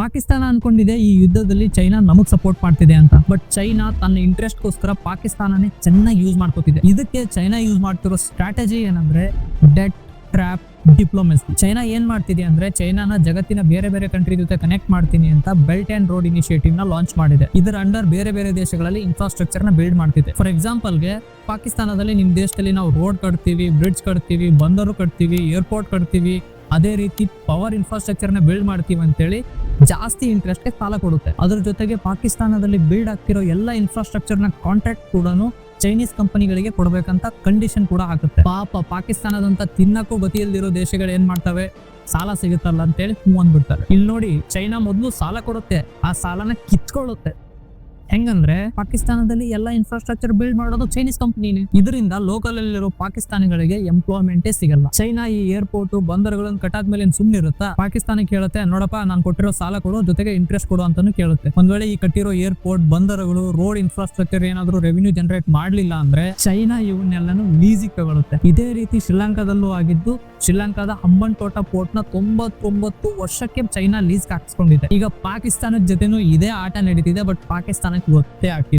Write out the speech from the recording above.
ಪಾಕಿಸ್ತಾನ ಅನ್ಕೊಂಡಿದೆ ಈ ಯುದ್ಧದಲ್ಲಿ ಚೈನಾ ನಮಗ್ ಸಪೋರ್ಟ್ ಮಾಡ್ತಿದೆ ಅಂತ. ಬಟ್ ಚೈನಾ ತನ್ನ ಇಂಟ್ರೆಸ್ಟ್ ಗೋಸ್ಕರ ಪಾಕಿಸ್ತಾನನೇ ಚೆನ್ನಾಗಿ ಯೂಸ್ ಮಾಡ್ಕೋತಿದೆ. ಇದಕ್ಕೆ ಚೈನಾ ಯೂಸ್ ಮಾಡ್ತಿರೋ ಸ್ಟ್ರಾಟಜಿ ಏನಂದ್ರೆ ಡೆಟ್ ಟ್ರ್ಯಾಪ್ ಡಿಪ್ಲೊಮೆಸಿ. ಚೈನಾ ಏನ್ ಮಾಡ್ತಿದೆ ಅಂದ್ರೆ ಚೈನಾನ ಜಗತ್ತಿನ ಬೇರೆ ಬೇರೆ ಕಂಟ್ರಿ ಜೊತೆ ಕನೆಕ್ಟ್ ಮಾಡ್ತೀನಿ ಅಂತ ಬೆಲ್ಟ್ ಅಂಡ್ ರೋಡ್ ಇನಿಷಿಯೇಟಿವ್ ನ ಲಾಂಚ್ ಮಾಡಿದೆ. ಇದರ ಅಂಡರ್ ಬೇರೆ ಬೇರೆ ದೇಶಗಳಲ್ಲಿ ಇನ್ಫ್ರಾಸ್ಟ್ರಕ್ಚರ್ ನ ಬಿಲ್ಡ್ ಮಾಡ್ತಿದೆ. ಫಾರ್ ಎಕ್ಸಾಂಪಲ್ ಗೆ ಪಾಕಿಸ್ತಾನದಲ್ಲಿ ನಿಮ್ ದೇಶದಲ್ಲಿ ನಾವು ರೋಡ್ ಕಟ್ತೀವಿ, ಬ್ರಿಡ್ಜ್ ಕಟ್ತೀವಿ, ಬಂದರು ಕಟ್ತೀವಿ, ಏರ್ಪೋರ್ಟ್ ಕಟ್ತೀವಿ, ಅದೇ ರೀತಿ ಪವರ್ ಇನ್ಫ್ರಾಸ್ಟ್ರಕ್ಚರ್ ನ ಬಿಲ್ಡ್ ಮಾಡ್ತೀವಿ ಅಂತೇಳಿ ಜಾಸ್ತಿ ಇಂಟ್ರೆಸ್ಟ್ ಗೆ ಸಾಲ ಕೊಡುತ್ತೆ. ಅದ್ರ ಜೊತೆಗೆ ಪಾಕಿಸ್ತಾನದಲ್ಲಿ ಬಿಲ್ಡ್ ಆಗ್ತಿರೋ ಎಲ್ಲ ಇನ್ಫ್ರಾಸ್ಟ್ರಕ್ಚರ್ ನ ಕಾಂಟ್ರಾಕ್ಟ್ ಕೂಡ ಚೈನೀಸ್ ಕಂಪನಿಗಳಿಗೆ ಕೊಡ್ಬೇಕಂತ ಕಂಡೀಷನ್ ಕೂಡ ಆಗುತ್ತೆ. ಪಾಪ ಪಾಕಿಸ್ತಾನದಂತ ತಿನ್ನಕ್ಕೂ ಗತಿ ಇಲ್ದಿರೋ ದೇಶಗಳು ಏನ್ ಮಾಡ್ತವೆ, ಸಾಲ ಸಿಗುತ್ತಲ್ಲ ಅಂತೇಳಿ ಅಂದ್ಬಿಡ್ತಾರೆ. ಇಲ್ಲಿ ನೋಡಿ, ಚೈನಾ ಮೊದಲು ಸಾಲ ಕೊಡುತ್ತೆ, ಆ ಸಾಲನ ಕಿತ್ಕೊಳ್ಳುತ್ತೆ. ಹೆಂಗಂದ್ರೆ ಪಾಕಿಸ್ತಾನದಲ್ಲಿ ಎಲ್ಲ ಇನ್ಫ್ರಾಸ್ಟ್ರಕ್ಚರ್ ಬಿಲ್ಡ್ ಮಾಡೋದು ಚೈನೀಸ್ ಕಂಪನಿನೇ. ಇದರಿಂದ ಲೋಕಲ್ ಅಲ್ಲಿರೋ ಪಾಕಿಸ್ತಾನಿಗಳಿಗೆ ಎಂಪ್ಲಾಯ್ಮೆಂಟೇ ಸಿಗಲ್ಲ. ಚೈನಾ ಈ ಏರ್ಪೋರ್ಟ್ ಬಂದರುಗಳನ್ನು ಕಟ್ಟಾದ್ಮೇಲೆ ಸುಮ್ಮನೆ ಇರುತ್ತಾ? ಪಾಕಿಸ್ತಾನಕ್ಕೆ ಕೇಳುತ್ತೆ, ನೋಡಪ್ಪ ನಾನು ಕೊಟ್ಟಿರೋ ಸಾಲ ಕೊಡು, ಜೊತೆಗೆ ಇಂಟ್ರೆಸ್ಟ್ ಕೊಡು ಅಂತಾನು ಕೇಳುತ್ತೆ. ಒಂದ್ ವೇಳೆ ಈ ಕಟ್ಟಿರೋ ಏರ್ಪೋರ್ಟ್, ಬಂದರುಗಳು, ರೋಡ್ ಇನ್ಫ್ರಾಸ್ಟ್ರಕ್ಚರ್ ಏನಾದ್ರು ರೆವಿನ್ಯೂ ಜನರೇಟ್ ಮಾಡ್ಲಿಲ್ಲ ಅಂದ್ರೆ ಚೈನಾ ಇವನ್ನೆಲ್ಲಾನು ಲೀಸಿಗೆ ತಗೊಳುತ್ತೆ. ಇದೇ ರೀತಿ ಶ್ರೀಲಂಕಾದಲ್ಲೂ ಆಗಿದ್ದು. ಶ್ರೀಲಂಕಾದ ಹಂಬನ್ಟೋಟ ಪೋರ್ಟ್ ನ 99 ವರ್ಷಕ್ಕೆ ಚೈನಾ ಲೀಸ್ ಹಾಕಿಸ್ಕೊಂಡಿದೆ. ಈಗ ಪಾಕಿಸ್ತಾನದ ಜೊತೆನೂ ಇದೇ ಆಟ ನಡೀತಿದೆ. ಬಟ್ ಪಾಕಿಸ್ತಾನಕ್ಕೆ ಗೊತ್ತೇ ಆಗ್ತಿದೆ.